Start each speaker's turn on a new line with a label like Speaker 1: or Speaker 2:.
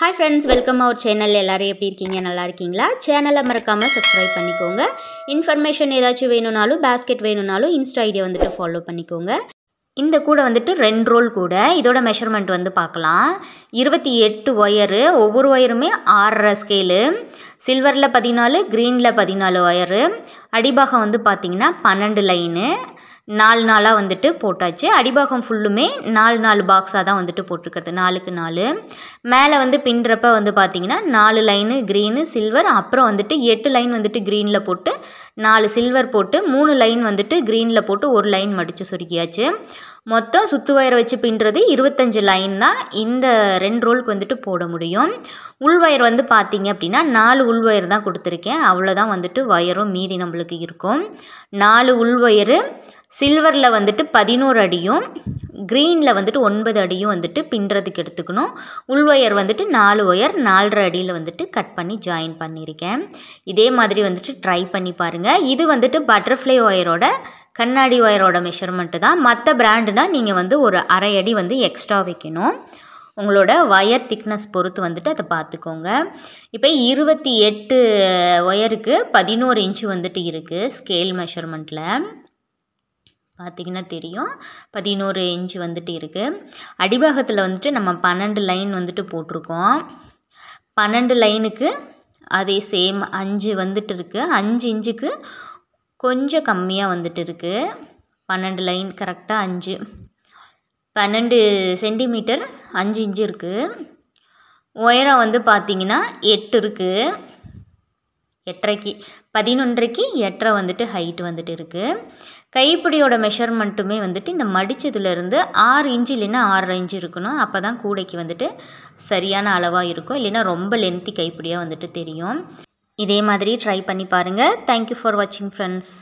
Speaker 1: Hi friends, welcome our channel. எல்லாரும் எப்படி இருக்கீங்க? நல்லா இருக்கீங்களா? சேனலை மறக்காம subscribe பண்ணிக்கோங்க. இன்ஃபர்மேஷன் ஏதாச்சும் வேணும்னாலும் basket வேணும்னாலும் இன்ஸ்டா ஐடியை வந்துட்டு ஃபாலோ பண்ணிக்கோங்க. இந்த கூட வந்துட்டு 2 ரோல் கூட இதோட மெஷர்மெண்ட் வந்து பார்க்கலாம். 28 ஒயர், ஒவ்வொரு ஒயருமே 6.5 ஸ்கேல். சில்வர்ல 14, கிரீன்ல 14 ஒயர். அடிபாகம் வந்து பாத்தீங்கன்னா 12 லைன். 4 நாளா வந்துட்டு போட்டாச்சு. அடிபாகம் ஃபுல்லுமே 4 பாக்ஸா தான் வந்துட்டு போட்டுக்கிறது. 4க்கு 4. மேலே வந்து பின்றப்ப வந்து பாத்தீங்கன்னா 4 லைன் கிரீன், சில்வர், அப்புறம் வந்துட்டு 8 லைன் வந்துட்டு கிரீன்ல போட்டு 4 சில்வர் போட்டு 3 லைன் வந்துட்டு கிரீன்ல போட்டு 1 லைன் மடிச்சு சொருகியாச்சு. மொத்தம் சுத்து வயர் வச்சு பின்றது 25 லைன் தான் இந்த 2 ரோலுக்கு வந்துட்டு போட முடியும். உள் வயர் வந்து பார்த்தீங்க அப்படின்னா 4 உள் வயர் தான் கொடுத்துருக்கேன். அவ்வளோதான் வந்துட்டு வயரும் மீதி நம்மளுக்கு இருக்கும். 4 உள் வயரு, சில்வரில் வந்துட்டு 11 அடியும், க்ரீனில் வந்துட்டு 9 அடியும் வந்துட்டு பின்னுறதுக்கு எடுத்துக்கணும். உள் ஒயர் வந்துட்டு 4 ஒயர் 4.5 அடியில் வந்துட்டு கட் பண்ணி ஜாயின் பண்ணியிருக்கேன். இதே மாதிரி வந்துட்டு ட்ரை பண்ணி பாருங்கள். இது வந்துட்டு பட்டர்ஃப்ளை ஒயரோட கண்ணாடி ஒயரோட மெஷர்மெண்ட்டு தான். மற்ற பிராண்டுனா நீங்கள் வந்து ஒரு 1/2 அடி வந்து எக்ஸ்ட்ரா வைக்கணும். உங்களோட வயர் திக்னஸ் பொறுத்து வந்துட்டு அதை பார்த்துக்கோங்க. இப்போ 28 ஒயருக்கு 11 இன்ச்சு வந்துட்டு இருக்குது ஸ்கேல் மெஷர்மெண்ட்டில். பார்த்திங்கன்னா தெரியும் 11 இன்ச்சு வந்துட்டு இருக்குது. அடிபாகத்தில் வந்துட்டு நம்ம 12 லைன் வந்துட்டு போட்டிருக்கோம். 12 லைனுக்கு அதே சேம் 5 வந்துட்டு இருக்குது. 5 இன்ச்சுக்கு கொஞ்சம் கம்மியாக வந்துட்டு இருக்குது. 12 லைன் கரெக்டாக 5, 12 சென்டிமீட்டர் 5 இன்ச்சு இருக்குது. உயரம் வந்து பார்த்திங்கன்னா 8 இருக்குது. 8.5க்கு 11.5க்கு 8.5 வந்துட்டு ஹைட் வந்துட்டு இருக்குது. கைப்பிடியோட மெஷர்மெண்ட்டுமே வந்துட்டு இந்த மடித்ததுலேருந்து 6 இன்ச்சு இல்லைன்னா 6.5 இன்ச்சு இருக்கணும். அப்போ தான் கூடைக்கு வந்துட்டு சரியான அளவாக இருக்கும். இல்லைன்னா ரொம்ப லென்த்தி கைப்பிடியாக வந்துட்டு தெரியும். இதே மாதிரி ட்ரை பண்ணி பாருங்கள். தேங்க்யூ ஃபார் வாட்சிங் ஃப்ரெண்ட்ஸ்.